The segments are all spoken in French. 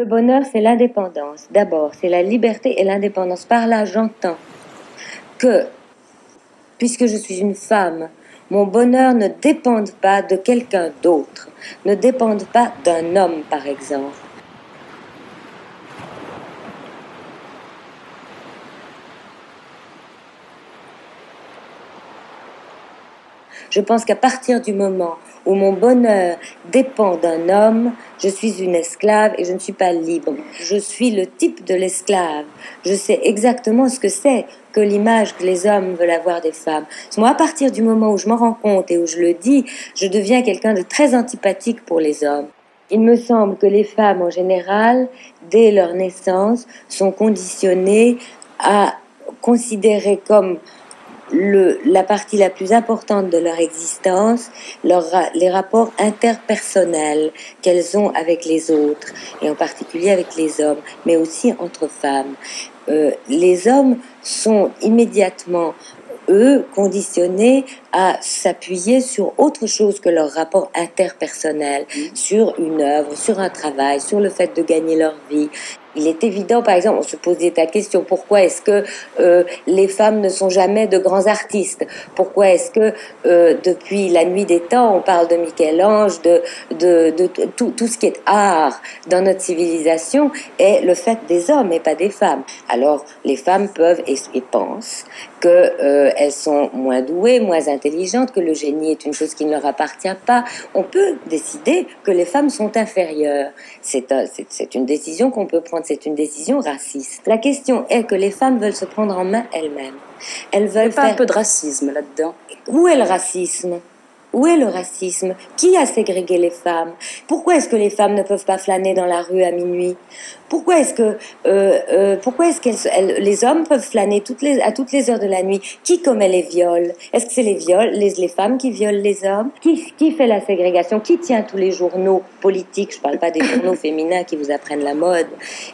Le bonheur, c'est l'indépendance. D'abord, c'est la liberté et l'indépendance. Par là, j'entends que, puisque je suis une femme, mon bonheur ne dépend pas de quelqu'un d'autre, ne dépend pas d'un homme, par exemple. Je pense qu'à partir du moment où mon bonheur dépend d'un homme, je suis une esclave et je ne suis pas libre. Je suis le type de l'esclave. Je sais exactement ce que c'est que l'image que les hommes veulent avoir des femmes. Moi, à partir du moment où je m'en rends compte et où je le dis, je deviens quelqu'un de très antipathique pour les hommes. Il me semble que les femmes, en général, dès leur naissance, sont conditionnées à considérer comme la partie la plus importante de leur existence, les rapports interpersonnels qu'elles ont avec les autres, et en particulier avec les hommes, mais aussi entre femmes. Les hommes sont immédiatement, eux, conditionnés à s'appuyer sur autre chose que leur rapport interpersonnel, sur une œuvre, sur un travail, sur le fait de gagner leur vie. Il est évident, par exemple, on se posait la question, pourquoi est-ce que les femmes ne sont jamais de grands artistes? Pourquoi est-ce que depuis la nuit des temps, on parle de Michel-Ange, de tout ce qui est art dans notre civilisation est le fait des hommes et pas des femmes? Alors, les femmes peuvent et pensent qu'elles sont moins douées, moins intelligentes, que le génie est une chose qui ne leur appartient pas. On peut décider que les femmes sont inférieures. C'est une décision qu'on peut prendre, c'est une décision raciste. La question est que les femmes veulent se prendre en main elles-mêmes. Elles veulent faire... un peu de racisme là-dedans. Où est le racisme ? Où est le racisme? Qui a ségrégué les femmes? Pourquoi est-ce que les femmes ne peuvent pas flâner dans la rue à minuit? Pourquoi est-ce que les hommes peuvent flâner à toutes les heures de la nuit? Qui commet les viols? Est-ce que c'est les femmes qui violent les hommes? Qui fait la ségrégation? Qui tient tous les journaux politiques? Je ne parle pas des journaux féminins qui vous apprennent la mode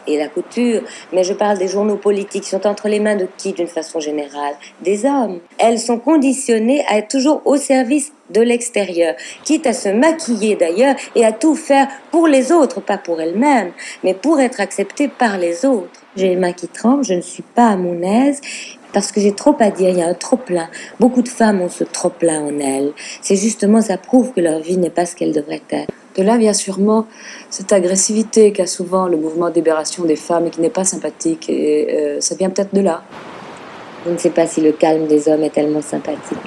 et la couture, mais je parle des journaux politiques qui sont entre les mains de qui, d'une façon générale? Des hommes. Elles sont conditionnées à être toujours au service de l'extérieur, quitte à se maquiller d'ailleurs et à tout faire pour les autres, pas pour elles-mêmes, mais pour être acceptée par les autres. J'ai les mains qui tremblent, je ne suis pas à mon aise parce que j'ai trop à dire, il y a un trop-plein. Beaucoup de femmes ont ce trop-plein en elles. C'est justement, ça prouve que leur vie n'est pas ce qu'elle devrait être. De là vient sûrement cette agressivité qu'a souvent le mouvement de libération des femmes et qui n'est pas sympathique, et ça vient peut-être de là. Je ne sais pas si le calme des hommes est tellement sympathique.